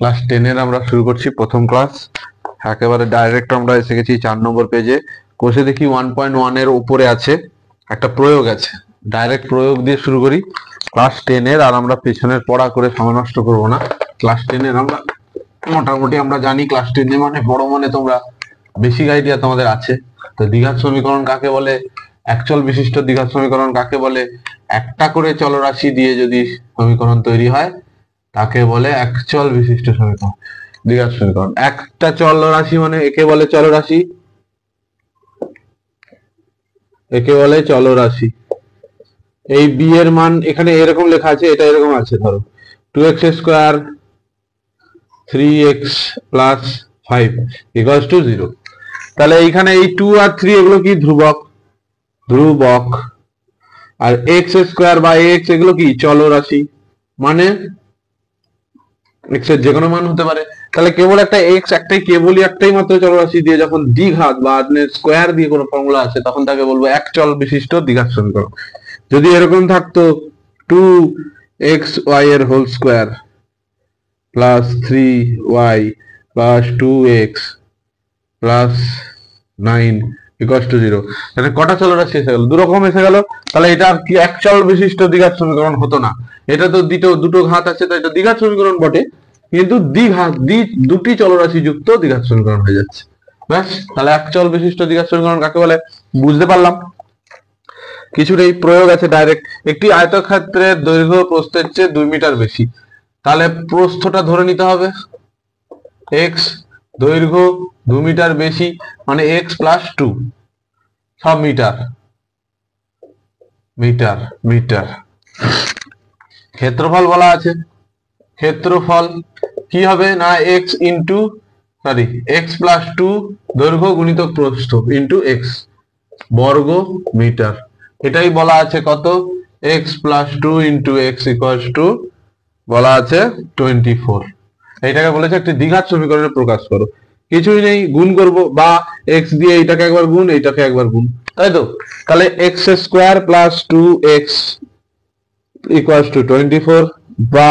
Class 10 এর আমরা শুরু করছি প্রথম ক্লাস। একেবারে ডাইরেক্ট আমরা এসে গেছি 4 নম্বর পেজে। কোষে দেখি 1.1 এর উপরে আছে একটা প্রয়োগ আছে, ডাইরেক্ট প্রয়োগ দিয়ে শুরু করি ক্লাস 10 এর। আর আমরা পেছনের পড়া করে সময় নষ্ট করবো না। ক্লাস 10 এর আমরা মোটামুটি আমরা জানি ক্লাস 10 এ মানে বড় মানে তোমরা বেসিক আইডিয়া তোমাদের আছে। তো দ্বিঘাত সমীকরণ কাকে বলে, একচল বিশিষ্ট দ্বিঘাত সমীকরণ কাকে বলে, একটা করে চলরাশি দিয়ে যদি সমীকরণ তৈরি হয় তাকে বলে একচল বিশিষ্ট সমীকরণ, দ্বিঘাত সমীকরণ। একটা চলরাশি মানে একে বলে চলরাশি, একে বলে চলরাশি। এই বি এর মান এখানে এরকম লেখা আছে, এটা এরকম আছে, ধরো 2x square 3x plus 5 equals to 0। তাহলে এইখানে এই 2 আর 3 এগুলো কি ধ্রুবক, ধ্রুবক। আর x স্কয়ার বা x এগুলো কি চলরাশি, মানে x এর যে কোনো মান হতে পারে। তাহলে কেবল একটা x একটাই, কেবলই একটাই মাত্র চলরাশি দিয়ে যখন দ্বিঘাত বা স্কয়ার দিয়ে কোনো ফর্মুলা আছে তখন তাকে বলবো একচল বিশিষ্ট দ্বিঘাত সমীকরণ। যদি এরকম থাকতো 2xy এর whole square plus 3y plus 2x plus 9 equals to 0, তাহলে কটা চলরাশি এসে গেল? দুরকম এসে গেল। তাহলে এটা কি একচল বিশিষ্ট দ্বিঘাত সমীকরণ হতো না। এটা তো দুটো ঘাত আছে, তো এটা দ্বিঘাত সমীকরণ বটে, কিন্তু দ্বিঘাত দুটি চলরাশি যুক্ত দ্বিঘাত সমীকরণ হয়ে যাচ্ছে। ব্যাস, তাহলে একচল বিশিষ্ট দ্বিঘাত সমীকরণ কাকে বলে বুঝতে পারলাম। কিছুটা এই প্রয়োগ আছে ডাইরেক্ট। একটি আয়তক্ষেত্রের দৈর্ঘ্য প্রস্থের চেয়ে 2 মিটার বেশি, তাহলে প্রস্থটা ধরে নিতে হবে x, দৈর্ঘ্য 2 মিটার বেশি মানে x প্লাস 2, সব মিটার মিটার মিটার। ক্ষেত্রফল বলা আছে, ক্ষেত্রফল কি হবে না x প্লাস 2 দৈর্ঘ্য গুণিতক প্রস্থ ইন্টু x বর্গ মিটার। এটাই বলা আছে কত, x plus 2 into x equals two বলা আছে 24। এইটাকে বলেছে একটি দ্বিঘাত সমীকরণে প্রকাশ করো। কিছুই নেই, গুণ করব, বা x দিয়ে এইটাকে একবার গুণ, এইটাকে একবার গুণ, তাই তো। তাহলে x square plus 2x equals to 24, বা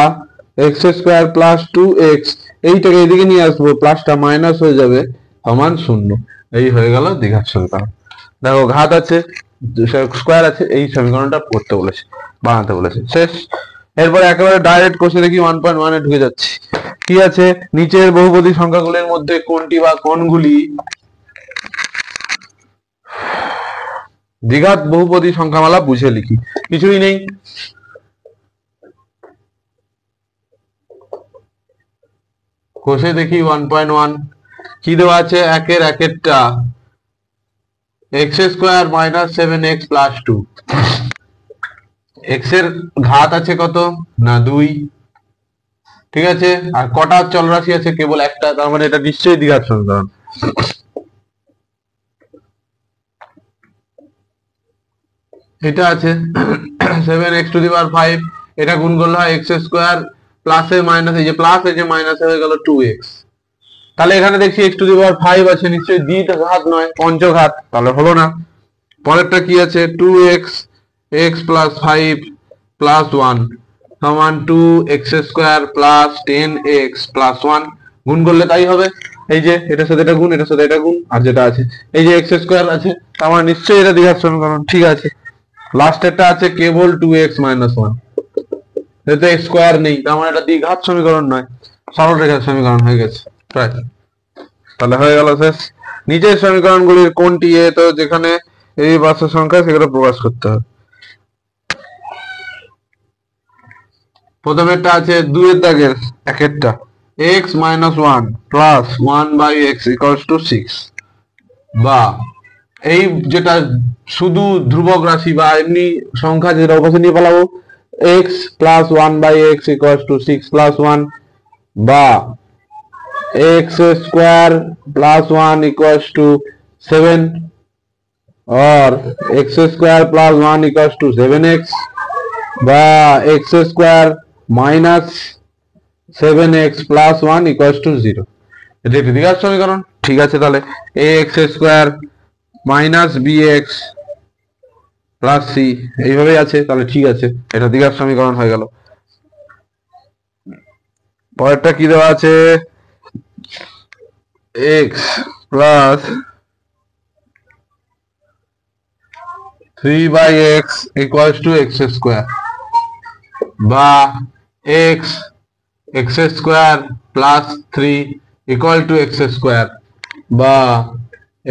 x স্কয়ার প্লাস 2x এইটাকে এইদিকে নিয়ে আসবো, প্লাসটা মাইনাস হয়ে যাবে, সমান 0। এই হয়ে গেল দ্বিঘাত সমীকরণ। দেখো ঘাত আছে, স্কয়ার আছে, এই সমীকরণটা করতে বলেছে, বানাতে বলেছে, শেষ। এরপরে একেবারে ডাইরেক্ট কোশ্চেন দেখি 1.1 এ ঢুকে যাচ্ছি। কি আছে, নিচের বহুপদী সংখ্যাগুলির মধ্যে কোনটি বা কোনগুলি দ্বিঘাত বহুপদী সংখ্যামালা বুঝে লিখি। কিছুই নেই, কোষে দেখি 1.1 কি দেওয়া আছে, একের একেরটা x square minus 7x plus 2। x এর ঘাত আছে কত না 2, ঠিক আছে। আর কটা চলরাশি আছে, কেবল একটা, তার মানে এটা নিশ্চয়ই দ্বিঘাত সমীকরণ। এটা আছে 7x টু দি পাওয়ার 5, এটা গুণ করলে হয় x স্কয়ার প্লাসে মাইনাস, এই যে প্লাস এই যে মাইনাসে হয়ে গেল 2x। তাহলে এখানে দেখছি x টু দি পাওয়ার 5 আছে, নিশ্চয়ই দ্বিঘাত নয়, পঞ্চঘাত, তাহলে হলো না। পরেরটা কি আছে, 2x x প্লাস 5 প্লাস 1 সমান 2x square plus 10x plus 1, গুণ করলে তাই হবে। এই যে এটার সাথে এটা গুণ, এটার সাথে এটা গুণ, আর যেটা আছে এই যে x স্কয়ার আছে, তার মানে নিশ্চয়ই এটা দ্বিঘাত সমীকরণ, ঠিক আছে। লাস্টেরটা আছে কেবল 2x মাইনাস 1, এতে স্কয়ার নেই, তার মানে এটা দ্বিঘাত সমীকরণ নয়, সরল রেখার সমীকরণ হয়ে গেছে প্রায়। তাহলে হয়ে গেল শেষ। নিচের সমীকরণগুলির কোনটি এ, তো যেখানে এই বাস্তব সংখ্যা সেগুলো প্রকাশ করতে হবে। প্রথমেরটা আছে 2 এর দাগের একেরটা x minus 1 plus 1 by x equals to 6, বা এই যেটা শুধু ধ্রুবক রাশি বা এমনি সংখ্যা যেটা ওপাশে নিয়ে পালাবো, x plus 1 by x equals to 6 plus 1, বা x square plus 1 equals to 7, और x square plus 1 equals to 7x, বা x square minus 7x plus 1 equals to 0। এটা একটি দ্বিঘাত সমীকরণ, ঠিক আছে। তাহলে ax square minus bx plus c এইভাবেই আছে, তাহলে ঠিক আছে, এটা দ্বিঘাত সমীকরণ হয়ে গেল। পরেরটা কি দেওয়া আছে, x plus 3/x equals to x square, বা x square plus 3 equal to x square, বা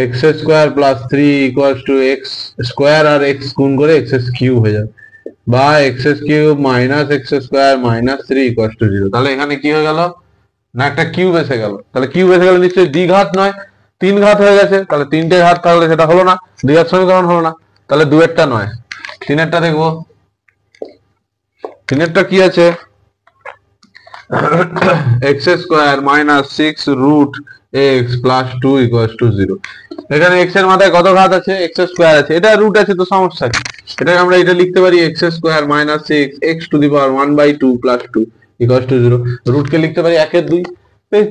x square plus 3 equals to x square আর x গুণ করে x কিউব হয়ে যাবে, বা x cube minus x square minus 3 equals to 0। তাহলে এখানে কি হয়ে গেল না, একটা কিউব এসে গেল। তাহলে কিউব এসে গেলে নিশ্চয়ই দ্বিঘাত নয়, তিন ঘাত হয়ে গেছে। তাহলে তিনটে ঘাত থাকলে সেটা হলো না, দ্বিঘাত সমীকরণ হলো না। তাহলে দুয়েরটা নয়, তিনেরটা দেখবো। তিনেরটা কি আছে, x square minus 6 root x plus 2 equals to 0। এখানে x এর মাথায় কত ঘাত আছে, x স্কোয়ার আছে, এটা রুট আছে তো সমস্যা কি, এটাকে আমরা এটা লিখতে পারি x square minus 6 x to the power 1/2 plus 2 equals to 0। রুটকে লিখতে পারি 1/2।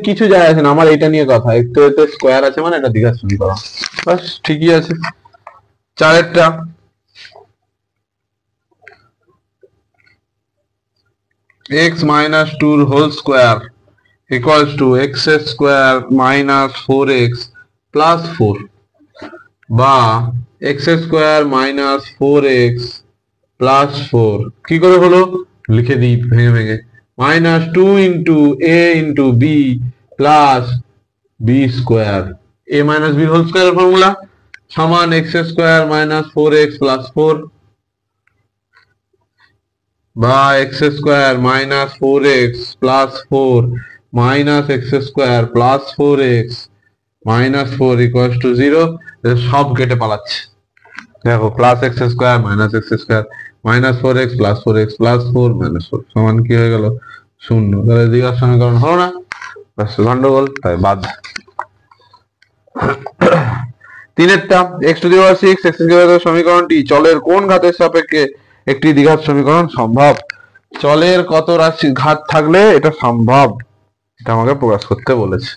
কিছু যায় আসে না, আমার এটা নিয়ে কথা, একটু এতে স্কোয়ার আছে মানে এটা দ্বিঘাত সমীকরণ, বাস ঠিকই আছে। চারেরটা, x minus 2 whole square equals to x square minus 4x plus 4, বা x square minus 4x plus 4 কি করে হলো লিখে দিই ভেঙে ভেঙে, minus 2 into a into b plus b square, a minus b whole square formula সমান x square minus 4x plus 4, বা x square minus 4x plus 4 minus x square plus 4x minus 4 equals to 0। সব কেটে পালাচ্ছে, দেখো plus x square minus x square minus 4x plus 4x plus 4 minus 4 সমান কি হয়ে গেল, শূন্য। তাহলে দ্বিঘাত সমীকরণ হলো না, গন্ডগোল, তাই বাদ। তিনেরটা, x to the power 6 x square সমীকরণটি চলের কোন ঘাতের সাপেক্ষে একটি দ্বিঘাত সমীকরণ সম্ভব। চলের কত রাশি ঘাত থাকলে এটা সম্ভব, এটা আমাকে প্রকাশ করতে বলেছে।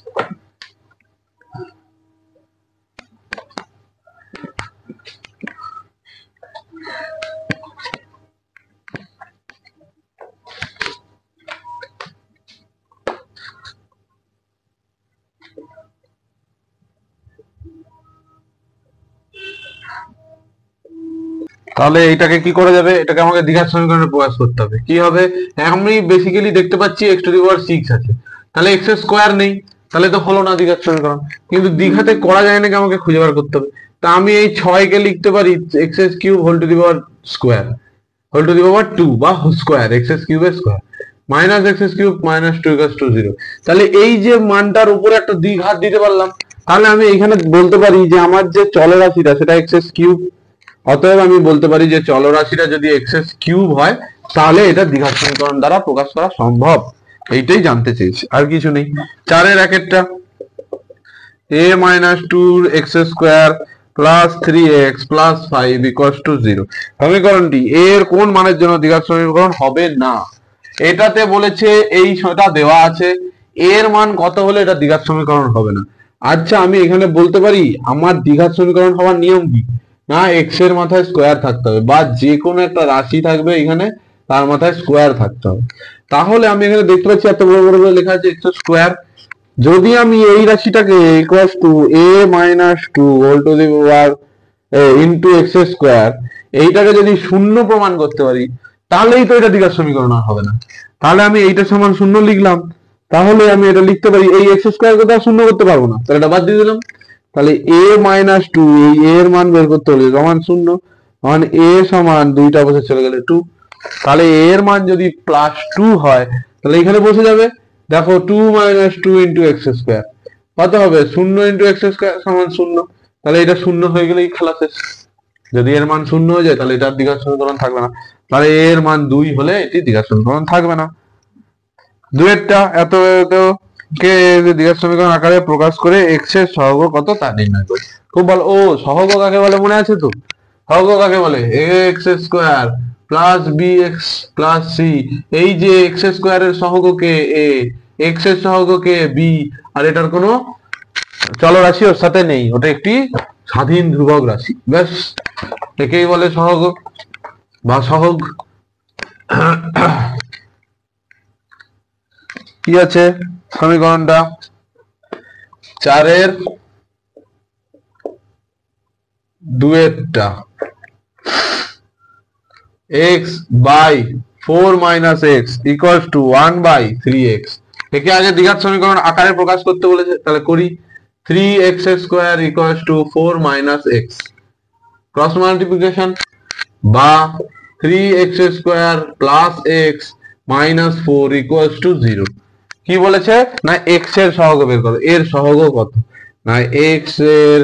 তাহলে এইটাকে কি করা যাবে, এটাকে আমাকে দ্বিঘাত সমীকরণে প্রকাশ করতে হবে। কি হবে, আমি বেসিক্যালি দেখতে পাচ্ছি x টু দি পাওয়ার 6 আছে, তাহলে x এর স্কয়ার নেই, তাহলে তো হলো না দ্বিঘাত সমীকরণ। কিন্তু দ্বিঘাতে করা যায় নাকি আমাকে খুঁজে বার করতে হবে। তা আমি এই 6 কে লিখতে পারি x cube whole to the power square whole to the power 2 বা স্কয়ার x কিউবের square minus x cube minus 2 equals to 0। তাহলে এই যে মানটার উপরে একটা দ্বিঘাত দিতে পারলাম, তাহলে আমি এখানে বলতে পারি যে আমার যে চলরাশিটা সেটা x কিউব। অতএব আমি বলতে পারি যে চলরাশিটা যদি x কিউব হয় তাহলে এটা দ্বিঘাত সমীকরণ দ্বারা প্রকাশ করা সম্ভব। এইটাই জানতে চেয়েছি, আর কিছু নেই। চারের একেরটা, a minus 2x square plus 3x plus 5 equals to 0 সমীকরণটি a এর কোন মানের জন্য দ্বিঘাত সমীকরণ হবে না। এটাতে বলেছে এই সেটা দেওয়া আছে, a এর মান কত হলে এটা দ্বিঘাত সমীকরণ হবে না। আচ্ছা আমি এখানে বলতে পারি আমার দ্বিঘাত সমীকরণ হওয়ার নিয়ম কি, না x এর মাথায় স্কয়ার থাকতে হবে, বা যে কোনো একটা রাশি থাকবে এখানে তার মাথায় স্কয়ার থাকতে হবে। তাহলে আমি এখানে দেখতে পাচ্ছি এত বড় বড় করে লেখা আছে x স্কয়ার। যদি আমি এই রাশিটাকে equals to a minus 2 whole to the power into x square, এইটাকে যদি শূন্য প্রমাণ করতে পারি তাহলেই তো এটা দ্বিঘাত সমীকরণ আর হবে না। তাহলে আমি এইটা সমান শূন্য লিখলাম, তাহলে আমি এটা লিখতে পারি এই x স্কয়ার কে তো শূন্য করতে পারবো না, তাহলে এটা বাদ দিয়ে দিলাম। তাহলে a মাইনাস 2 এই a এর মান বের করতে হলে সমান শূন্য, মানে a সমান দুইটা বসে চলে গেলে 2। তাহলে a এর মান যদি প্লাস 2 হয় তাহলে এখানে বসে যাবে, দেখো 2 মাইনাস 2 ইন্টু এক্স স্কোয়ার কত হবে, 0 ইন্টু এক্স স্কোয়ার সমান 0। তাহলে এটা শূন্য হয়ে গেলেই খেলা শেষ। যদি এর মান শূন্য হয়ে যায় তাহলে এটার দ্বিঘাত সমীকরণ থাকবে না, তাহলে এর মান 2 হলে এটি দ্বিঘাত সমীকরণ থাকবে না। দুয়েরটা, এত এত কে দ্বিঘাত সমীকরণ আকারে প্রকাশ করে x এর সহগ কত তা নির্ণয় করি। খুব ভালো। ও সহগ কাকে বলে মনে আছে তো, সহগ কাকে বলে, x square plus bx plus c। এই যে x স্কোয়ারের সহগ কে a, x এর সহগ কে b, আর এটার কোনো চলরাশি ওর সাথে নেই, ওটা একটি স্বাধীন ধ্রুবক রাশি, ব্যাস একেই বলে সহগ বা সহগ। কি আছে সমীকরণটা? 4 এর 2 x by 4 minus x equals to 1 by 3x। একে আগে দ্বিঘাত সমীকরণ আকারে প্রকাশ করতে বলেছে, তাহলে করি। 3x square equals to 4 minus x, cross multiplication, বা 3x square plus x minus 4 equals to 0। কি বলেছে না x এর সহগ বের করো। এর সহগ কত? না x এর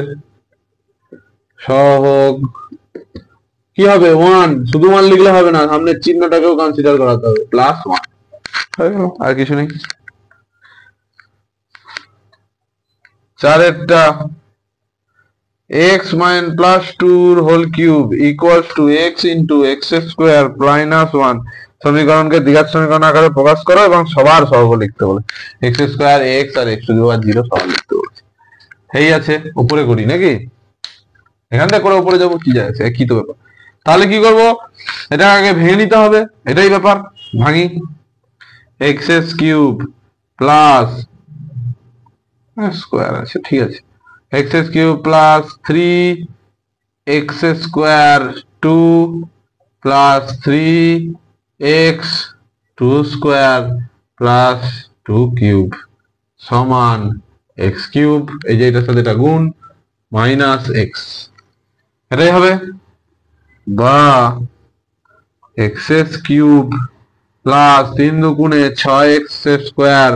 সহগ কি হবে? 1। শুধু 1 লিখলে হবে না, সামনের চিহ্নটাকেও কনসিডার করাতে হবে, প্লাস 1। আর কিছু নেই। 4 x plus 2 whole cube equals to x into x square minus 1 সমীকরণকে দ্বিঘাত সমীকরণ আকারে প্রকাশ করো এবং সবার সহগ লিখতে বলে। x স্কোয়ার x আর x টু দি পাওয়ার 0 সহগ লিখতে বলেছে। এই আছে, উপরে করি নাকি? এখান থেকে করে উপরে যাবো, কি যায় কি তো ব্যাপার। তাহলে কি করব? এটা আগে ভেঙে নিতে হবে, এটাই ব্যাপার। ভাঙি। x কিউব প্লাস স্কোয়ার আছে, ঠিক আছে, x cube plus 3x square 2 plus 3x 2 square plus 2 cube সমান x কিউব, এই যে এটার সাথে এটা গুণ, মাইনাস x। এটাই হবে, বা x কিউব প্লাস 3 দুগুণে 6x স্কোয়ার,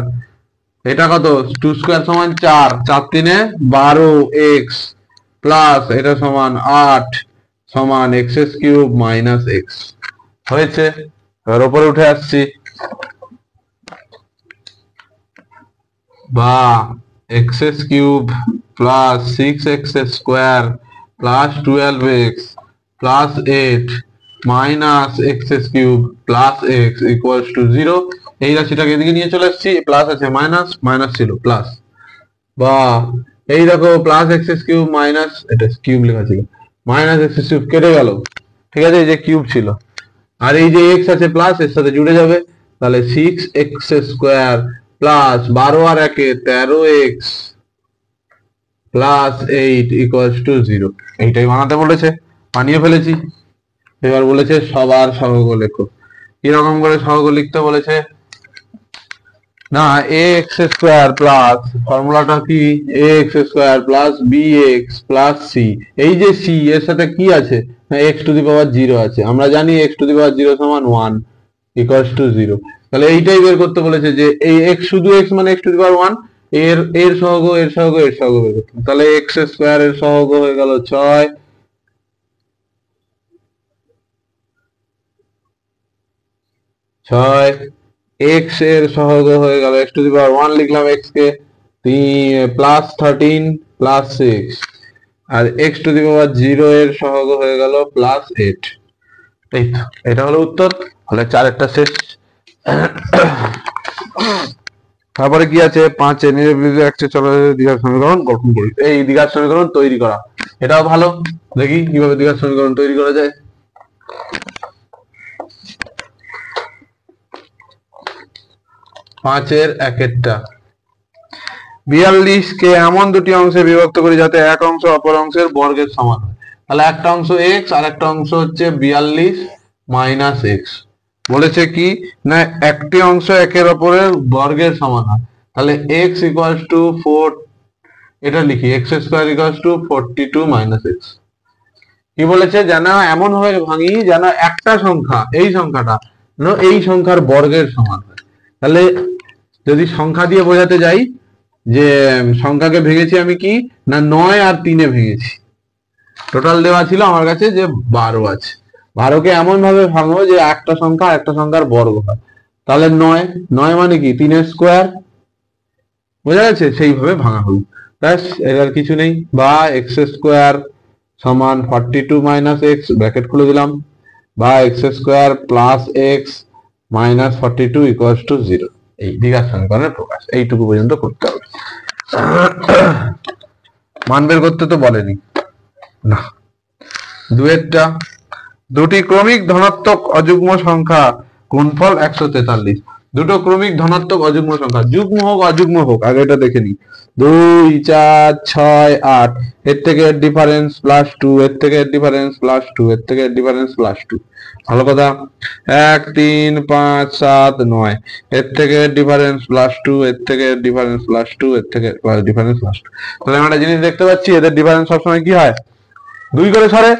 এটা কত? 2 স্কোয়ার সমান 4, 4 3 12x প্লাস এটা সমান 8 সমান x কিউব মাইনাস x। হয়েছে। এবার উপরে উঠে আসছি, বা x cube plus 6x square plus 12x plus 8 minus x cube plus x equals to 0। এই রাশিটাকে এদিকে নিয়ে চলে আসছি, প্লাস আছে মাইনাস, মাইনাস ছিল প্লাস, বা এই দেখো প্লাস x কিউব মাইনাস, এটা কিউব লেখা ছিল, মাইনাস x কিউব কেটে গেল, ঠিক আছে, এই যে কিউব ছিল, আর এই যে x আছে প্লাস এর সাথে জুড়ে যাবে, তাহলে 6x স্কোয়ার প্লাস 12 আর 1 13x প্লাস 8 ইকুয়ালস টু 0। এইটাই বানাতে বলেছে, বানিয়ে ফেলেছি। এবার বলেছে সবার সহগ লেখো। কিরকম করে সহগ লিখতে বলেছে? না ax স্কোয়ার প্লাস, ফর্মুলাটা কি? ax square plus bx plus c। এই যে c এর সাথে কি আছে? x টু দি পাওয়ার 0 আছে। আমরা জানি x টু দি পাওয়ার 0 সমান 1 ইকুয়ালস টু 0। তাহলে এইটাই বের করতে বলেছে যে এই x শুধু x মানে x টু দি পাওয়ার 1, এর সহগ এর সহগ এর সহগ বের করতে। তাহলে x স্কোয়ার এর সহগ হয়ে গেল 6, 6 x এর সহগ হয়ে গেল x টু দি পাওয়ার 1 লিখলাম x কে, প্লাস 13 প্লাস 6, আর x টু দি পাওয়ার 0 এর সহগ হয়ে গেল প্লাস 8। এই তো, এটা হলো উত্তর। তাহলে 4 শেষ। তারপরে কি আছে? 5 চলো দ্বিঘাত সমীকরণ গঠন করি। এই দ্বিঘাত সমীকরণ তৈরি করা, এটাও ভালো। দেখি কিভাবে দ্বিঘাত সমীকরণ তৈরি করা যায়। 5 এর 42 কে এমন দুটি অংশে বিভক্ত করি যাতে এক অংশ অপর অংশের বর্গের সমান হয়। তাহলে একটা অংশ x আর একটা অংশ হচ্ছে 42 মাইনাস x। বলেছে কি না একটি অংশ একের অপরের বর্গের সমান হয়। তাহলে x ইকুয়ালস টু 4, এটা লিখি x square equals to 42 minus x। কি বলেছে? যেন এমন ভাবে ভাঙি যেন একটা সংখ্যা, এই সংখ্যাটা এই সংখ্যার বর্গের সমান হয়। তাহলে যদি সংখ্যা দিয়ে বোঝাতে যাই, যে সংখ্যাকে ভেঙেছি আমি কি না 9 আর 3 এ ভেঙেছি। টোটাল দেওয়া ছিল আমার কাছে যে 12 আছে। 12 কে এমন ভাবে ভাঙবো যে একটা সংখ্যা একটা সংখ্যার বর্গ হয়। তাহলে 9 মানে কি 3 এর স্কোয়ার, বোঝা গেছে? সেইভাবে ভাঙা হলো, ব্যাস, এর আর কিছু নেই। বা x স্কোয়ার সমান 42 মাইনাস x, ব্র্যাকেট খুলে দিলাম, বা x square plus x minus 42 equals to 0। এই দ্বিঘাত সমীকরণের প্রকাশ এইটুকু পর্যন্ত করতে হবে। মান বের করতে তো বলেনি না। দুটি ক্রমিক ধনাত্মক অযুগ্ম সংখ্যা গুণফল 143। দুটো ক্রমিক ধনাত্মক অযুগ্ম সংখ্যা, যুগ্ম হোক অযুগ্ম হোক, আগে এটা দেখে নি। 2 4 6 8, এর থেকে এর ডিফারেন্স +2, এর থেকে এর ডিফারেন্স +2, এর থেকে এর ডিফারেন্স +2। ভালো কথা। 1 3 5 7 9, এর থেকে এর ডিফারেন্স +2, এর থেকে এর ডিফারেন্স +2, এর থেকে ডিফারেন্স +2। তাহলে আমরা একটা জিনিস দেখতে পাচ্ছি, এদের ডিফারেন্স সবসময় কি হয়, 2 করে সরে।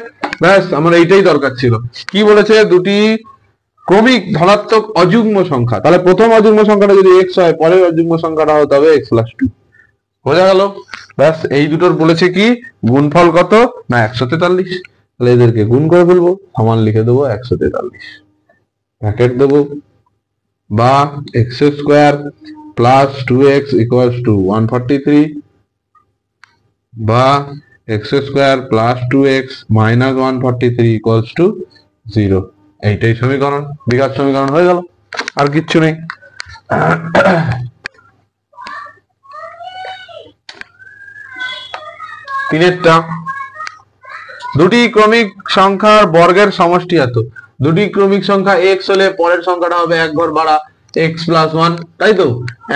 ব্যাস, আমার এইটাই দরকার ছিল। কি বলেছে, দুটি ক্রমিক ধনাত্মক অযুগ্ম সংখ্যা, তাহলে প্রথম অযুগ্ম সংখ্যাটা যদি x হয়, পরের অযুগ্ম সংখ্যাটা হতে হবে x + 2। বোঝা গেল? ব্যাস, এই দুটোর বলেছে কি গুণফল কত না 143। তাহলে এদেরকে গুণ করে ফেলবো, সমান লিখে দেবো 143, ব্র্যাকেট দেবো, বা x² + 2x = 143, বা x² + 2x - 143 = 0। এইটাই সমীকরণ, দ্বিঘাত সমীকরণ হয়ে গেল, আর কিচ্ছু নেই। তিনেরটা, দুটি ক্রমিক সংখ্যার বর্গের সমষ্টি এত। দুটি ক্রমিক সংখ্যা x হলে পরের সংখ্যাটা হবে এক ঘর বাড়া x + 1, তাই তো?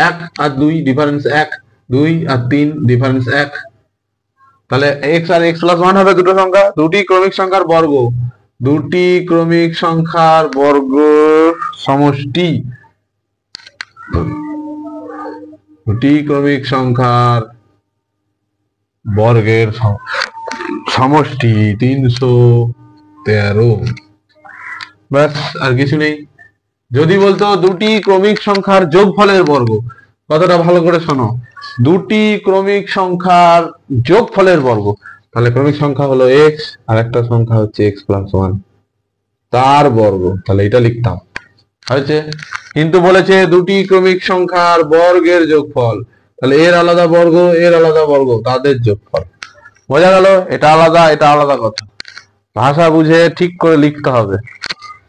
1 আর 2 ডিফারেন্স 1, 2 আর 3 ডিফারেন্স 1। তাহলে x আর x + 1 হবে দুটো সংখ্যা, দুটি ক্রমিক সংখ্যার বর্গ, দুটি ক্রমিক সংখ্যার বর্গ সমষ্টি, দুটি ক্রমিক সংখ্যার বর্গের সমষ্টি 313। ব্যাস, আর কিছু নেই। যদি বলতো দুটি ক্রমিক সংখ্যার যোগফলের বর্গ, কথাটা ভালো করে শোনো, দুটি ক্রমিক সংখ্যার যোগফলের বর্গ, তাহলে ক্রমিক সংখ্যা হলো x আর একটা সংখ্যা হচ্ছে x + 1, তার বর্গ, তাহলে এটা লিখতাম, হয়েছে। কিন্তু বলেছে দুটি ক্রমিক সংখ্যার বর্গের যোগফল, তাহলে এর আলাদা বর্গ এর আলাদা বর্গ, তাদের যোগফল। বোঝা গেল? এটা আলাদা এটা আলাদা কথা, ভাষা বুঝে ঠিক করে লিখতে হবে,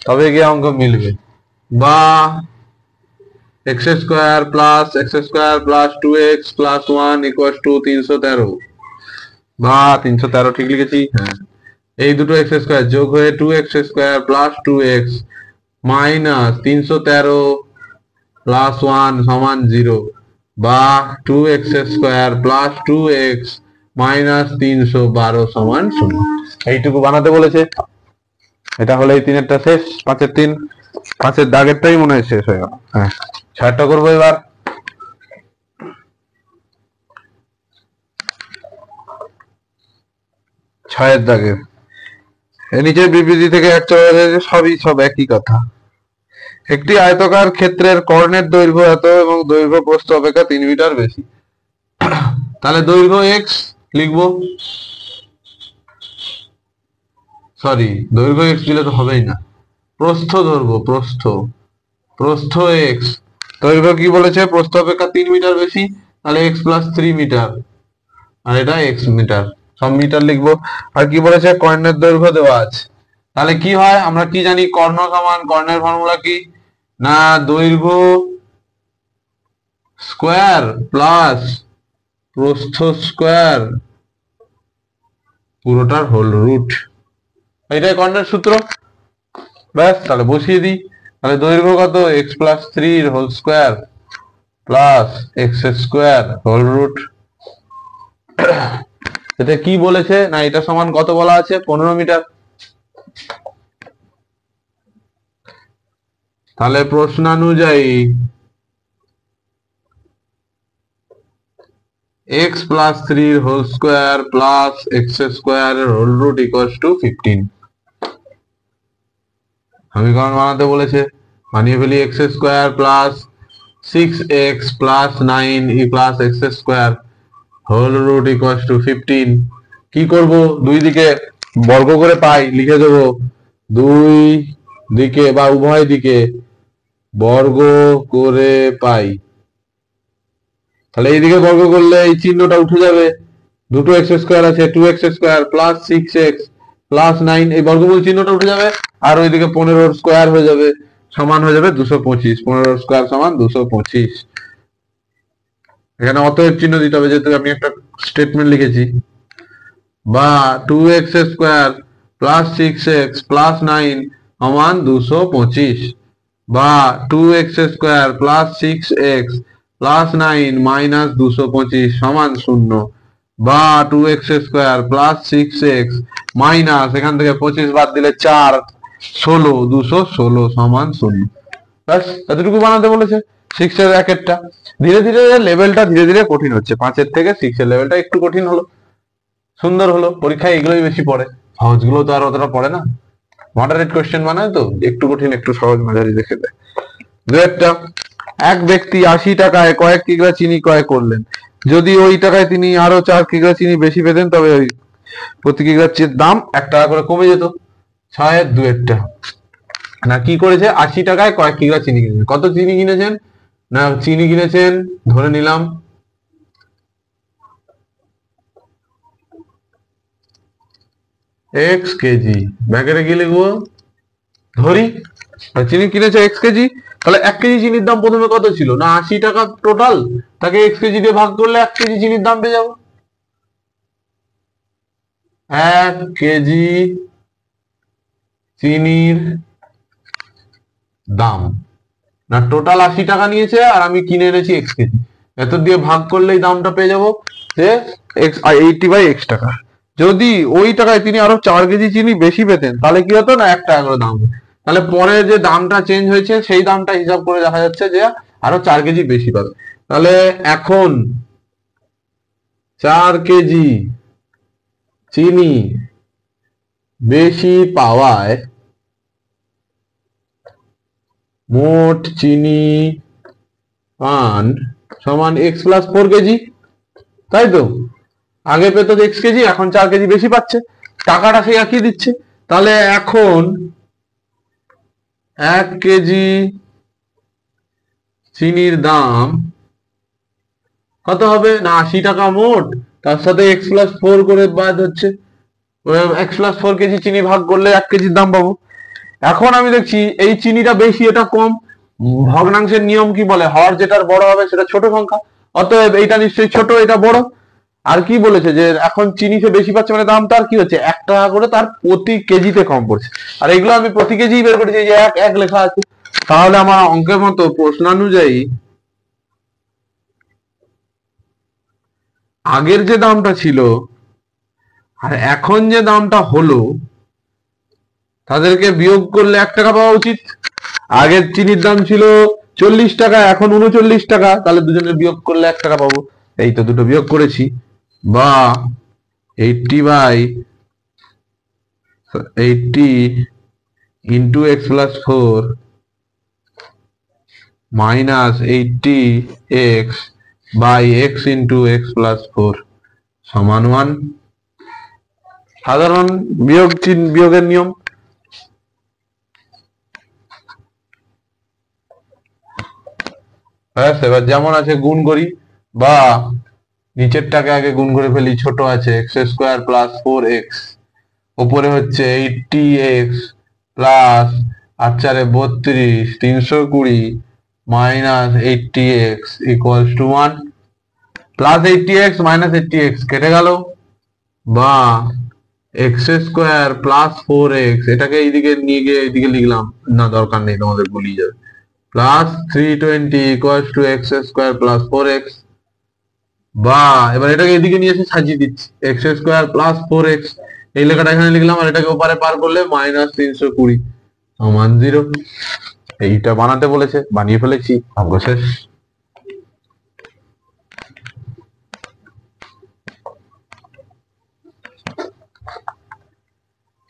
তবে গিয়ে অঙ্ক মিলবে। বা x² + 2x + 1 = 313, বা 313 ঠিক লিখেছি, হ্যাঁ। এই দুটো x² যোগ হয়ে 2x² + 2x - 313 + 1 = 0, বা 2x² + 2x - 312 = 0। এইটুকু বানাতে বলেছে। এটা হলো এই তিনেরটা শেষ, 5-এর 3, 5-এর দাগেরটাই মনে হয় শেষ হয়ে গেল। হ্যাঁ, 6টা করবো এবার। 6-এর দাগের এর নিচের বিবৃতি থেকে সব একই কথা। একটি আয়তকার ক্ষেত্রের কর্ণের দৈর্ঘ্য এত এবং দৈর্ঘ্য প্রস্থ অপেক্ষা 3 মিটার বেশি। তাহলে দৈর্ঘ্য x লিখবো, সরি দৈর্ঘ্য x দিলে তো হবেই না, প্রস্থ ধরবো, প্রস্থ x, দৈর্ঘ্য কি বলেছে, প্রস্থ অপেক্ষা 3 মিটার বেশি, তাহলে x + 3 মিটার, আর এটা x মিটার, সব মিটার লিখবো। আর কি বলেছে, কর্ণের দৈর্ঘ্য দেওয়া আছে, তাহলে কি হয়, আমরা কি জানি, কর্ণ সমান কর্ণের ফর্মুলা কি না, দৈর্ঘ্য স্কয়ার প্লাস প্রস্থ স্কয়ার পুরোটার হোল রুট, এটাই কর্ণের সূত্র। ব্যাস, তাহলে বসিয়ে দিই। তাহলে দৈর্ঘ্য কত, x + 3 whole square plus x² whole root. এটা কি বলেছে না, এটা সমান কত বলা আছে, 15 মিটার। তাহলে প্রশ্নানুযায়ী x + 3 whole square plus x² whole root = 15। সমীকরণ বানাতে বলেছে, বানিয়ে ফেলি। x² + 6x + 9 + x² whole root = 15। কি করব, দুই দিকে বর্গ করে পাই লিখে দেব, দুই দিকে বা উভয় দিকে বর্গ করে পাই। তাহলে এইদিকে বর্গ করলে এই চিহ্নটা উঠে যাবে, দুটো x² আছে, 2x² + 6x + 9, এই বর্গমূল চিহ্নটা উঠে যাবে, আর ওইদিকে 15 স্কয়ার হয়ে যাবে, সমান হয়ে যাবে 225, 15 স্কয়ার সমান 225। এখানে অতএব চিহ্ন দিতে হবে, যেহেতু আমি একটা স্টেটমেন্ট লিখেছি। বা 2x² + 6x + 9 = 225, বা 2x square plus 6x plus 9 minus 225 সমান 0, বা 2x square plus 6x minus এখান থেকে 25 বাদ দিলে 4 16 216 সমান 0। ব্যাস এতটুকু বানাতে বলেছে 6 এর এক একটা। ধীরে ধীরে লেভেলটা ধীরে ধীরে কঠিন হচ্ছে, 5 এর থেকে 6 এর লেভেলটা একটু কঠিন হলো, সুন্দর হলো। পরীক্ষায় এগুলোই বেশি পড়ে, সহজগুলো তো আর অতটা পড়ে না। মডারেট কোশ্চেন বানায় তো, একটু কঠিন একটু সহজ মাঝারি দেখে দেয়। দুয়েরটা, এক ব্যক্তি 80 টাকায় কয়েক কিগ্রা চিনি ক্রয় করলেন। যদি ওই টাকায় তিনি আরো 4 কিগ্রা চিনি বেশি পেতেন তবে ওই প্রতি কিগ্রার দাম 1 টাকা করে কমে যেত। 6 এর দুয়েরটা, না কি করেছে, 80 টাকায় কয়েক কিগ্রা চিনি কিনেছেন। কত চিনি কিনেছেন, না চিনি কিনেছেন ধরে নিলাম x কেজি, ব্যাকেটে কি লিখবো, ধরি চিনি কিনেছে x কেজি, তাহলে 1 কেজি চিনির দাম প্রথমে কত ছিল, না 80 টাকা টোটাল, তাকে x কেজি দিয়ে ভাগ করলে 1 কেজি চিনির দাম পেয়ে যাবো। 1 কেজি চিনির দাম, না টোটাল 80 টাকা নিয়েছে আর আমি কিনে এনেছি x কেজি, এত দিয়ে ভাগ করলেই দামটা পেয়ে যাবো যে 80/x টাকা। যদি ওই টাকায় তিনি আরো 4 কেজি চিনি বেশি পেতেন তাহলে কি হতো, না 1 টাকা করে দাম হতো। তাহলে পরে যে দামটা চেঞ্জ হয়েছে সেই দামটা হিসাব করে দেখা যাচ্ছে যে আরো 4 কেজি বেশি পাবে। তাহলে এখন 4 কেজি চিনি বেশি পাওয়ায় মোট চিনি পান সমান x প্লাস 4 কেজি, তাই তো? আগে পেত x কেজি, এখন 4 কেজি বেশি পাচ্ছে, টাকাটা সেই একই দিচ্ছে। তাহলে এখন 1 কেজি চিনির দাম কত হবে, না 80 টাকা মোট, তার সাথে x প্লাস 4 করে বাদ হচ্ছে, x প্লাস 4 কেজি চিনি ভাগ করলে 1 কেজির দাম পাবো। এখন আমি দেখছি এই চিনিটা বেশি এটা কম, ভগ্নাংশের নিয়ম কি বলে, হর যেটার বড় হবে সেটা ছোট সংখ্যা, অতএব এইটা নিশ্চয়ই ছোট এটা বড়। আর কি বলেছে যে এখন চিনি সে বেশি পাচ্ছে মানে দাম তার কি হচ্ছে 1 টাকা করে তার প্রতি কেজিতে কম পড়ছে, আর এগুলো আমি প্রতি কেজি বের করেছি, এই যে 1 1 লেখা আছে। তাহলে আমার অঙ্কের মতো প্রশ্নানুযায়ী আগের যে দামটা ছিল আর এখন যে দামটা হলো তাদেরকে বিয়োগ করলে 1 টাকা পাওয়া উচিত। আগের চিনির দাম ছিল 40 টাকা, এখন 39 টাকা, তাহলে দুজনের বিয়োগ করলে 1 টাকা পাবো। এই তো দুটো বিয়োগ করেছি, বা 80 into x plus 4 minus 80x by x into x plus 4 সমান 1। সাধারণ বিয়োগের নিয়ম। ব্যাস এবার যেমন আছে গুণ করি, বা নিচেরটাকে আগে গুণ করে ফেলি, ছোট আছে x স্কোয়ার প্লাস 4x, উপরে হচ্ছে 80x plus 8 4 32 320 minus 80x equals to 1, plus 80x minus 80x কেটে গেল, বা x স্কোয়ার প্লাস 4x, এটাকে এইদিকে নিয়ে গিয়ে এইদিকে লিখলাম, না দরকার নেই তোমাদের ভুলিয়ে যাবে, plus 320 equals to x square plus 4x, বা এবার এটাকে এদিকে নিয়ে এসে সাজিয়ে দিচ্ছি, x স্কোয়ার প্লাস 4x, এই লেখাটা এখানে লিখলাম আর এটাকে ওপারে পার করলে মাইনাস 320 সমান 0। এইটা বানাতে বলেছে, বানিয়ে ফেলেছি, অঙ্ক শেষ।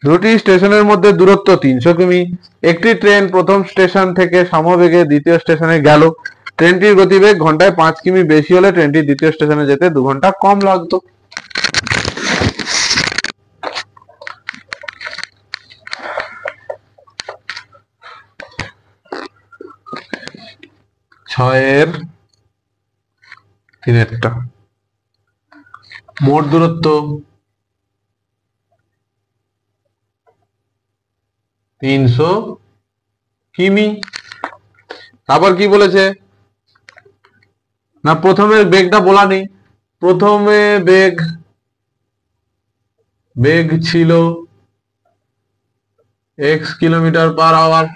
দুটি স্টেশনের মধ্যে দূরত্ব 300 কিমি। একটি ট্রেন প্রথম স্টেশন থেকে সমবেগে দ্বিতীয় স্টেশনে গেল। ট্রেনটির গতিবেগ ঘন্টায় 5 কিমি বেশি হলে ট্রেনটি দ্বিতীয় স্টেশনে যেতে 2 ঘন্টা কম লাগতো। ছয়ের তিনেরটা, মোট দূরত্ব 300 কিমি। তারপর কি বলেছে, না প্রথমে বেগটা বলা নেই, প্রথমে বেগ ছিল x কিলোমিটার পার আওয়ার,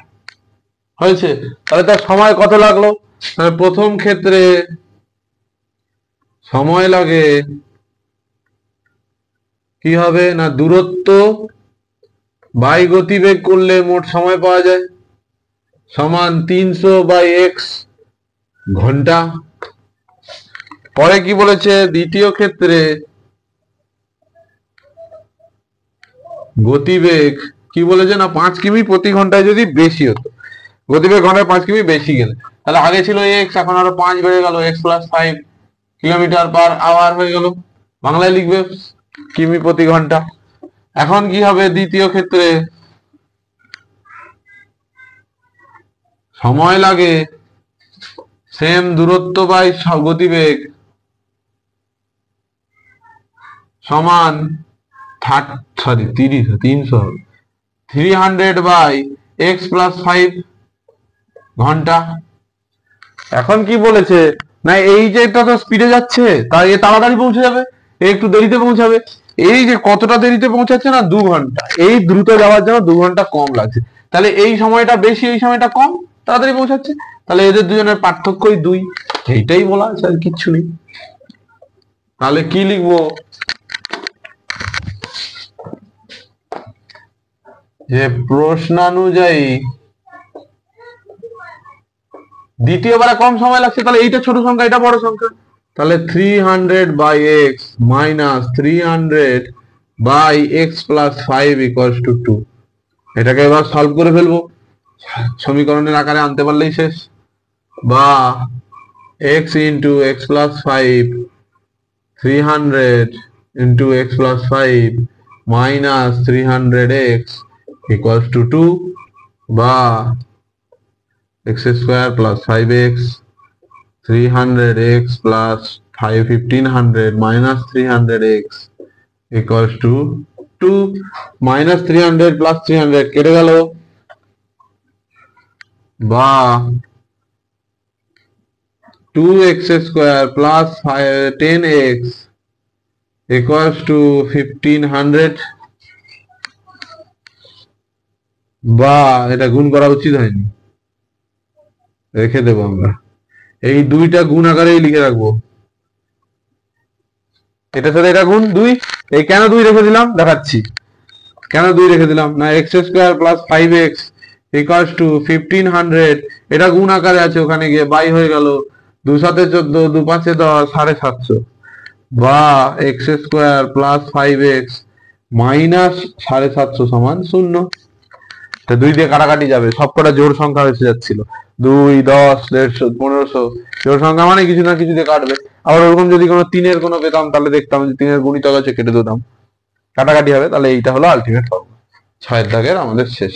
হয়েছে। তাহলে তার সময় কত লাগলো? তাহলে প্রথম ক্ষেত্রে সময় লাগে কি হবে না, দূরত্ব বাই গতিবেগ করলে মোট সময় পাওয়া যায় সমান 300/x ঘন্টা। পরে কি বলেছে, দ্বিতীয় ক্ষেত্রে গতিবেগ কি বলেছে না 5 কিমি প্রতি ঘন্টায় যদি বেশি হতো, গতিবেগ ঘন্টায় 5 কিমি বেশি গেলে, তাহলে আগে ছিল x, এখন আরো 5 বেড়ে গেল, x+5 কিলোমিটার/আওয়ার হয়ে গেল। বাংলায় লিখবে কিমি প্রতি ঘন্টা। এখন কি হবে, দ্বিতীয় ক্ষেত্রে সময় লাগে সেম দূরত্ব বাই গতিবেগ সমান 300/x+5 ঘন্টা। এখন কি বলেছে না, এই যে এটা তো স্পিডে যাচ্ছে, তাই এ তাড়াতাড়ি পৌঁছে যাবে, এ একটু দেরিতে পৌঁছাবে। এই যে কতটা দেরিতে পৌঁছাচ্ছে না, 2 ঘন্টা। এই দ্রুত যাওয়ার জন্য 2 ঘন্টা কম লাগছে। তাহলে এই সময়টা বেশি, এই সময়টা কম, তাড়াতাড়ি পৌঁছাচ্ছে। তাহলে এদের দুজনের পার্থক্যই 2। এইটাই বলা আছে, আর কিচ্ছু নেই। তাহলে কি লিখবো, যে প্রশ্নানুযায়ী দ্বিতীয়বারে কম সময় লাগছে, তাহলে এইটা ছোট সংখ্যা, এটা বড় সংখ্যা। তাহলে 300/x - 300/x+5 = 2। এটাকে এবার সলভ করে ফেলবো, সমীকরণের আকারে আনতে পারলেই শেষ। বা x × x+5, 300 × x+5 - 300x = 2, বা x² + 5x 300x + 1500 - 300x = 2, -300 + 300 কেটে গেল, বা 2x² + 10x = 1500, বা এটা গুণ করা উচিত হয়নি, রেখে দেবো আমরা। এই দুইটা গুণ আকারেই লিখে রাখবো, এটার সাথে এটা গুণ 2। এই কেন 2 রেখে দিলাম দেখাচ্ছি, কেন 2 রেখে দিলাম না, x² + 5x = 1500, এটা গুণ আকারে আছে, ওখানে গিয়ে বাই হয়ে গেল, 2 × 7 = 14, 2 × 5 = 10, 750, বা x² + 5x - 750 = 0। তা 2 দিয়ে কাটাকাটি যাবে, সবকটা জোড় সংখ্যা এসে যাচ্ছিল, 2, 10, 150, 1500, জোড় সংখ্যা মানে কিছু না কিছু দিয়ে কাটবে। আবার ওরকম যদি কোনো 3-এর কোনো পেতাম, তাহলে দেখতাম যে 3-এর গুণিতক আছে, কেটে দিতাম, কাটাকাটি হবে। তাহলে এইটা হলো আলটিমেট ফর্মুলা। 6 দাগের আমাদের শেষ।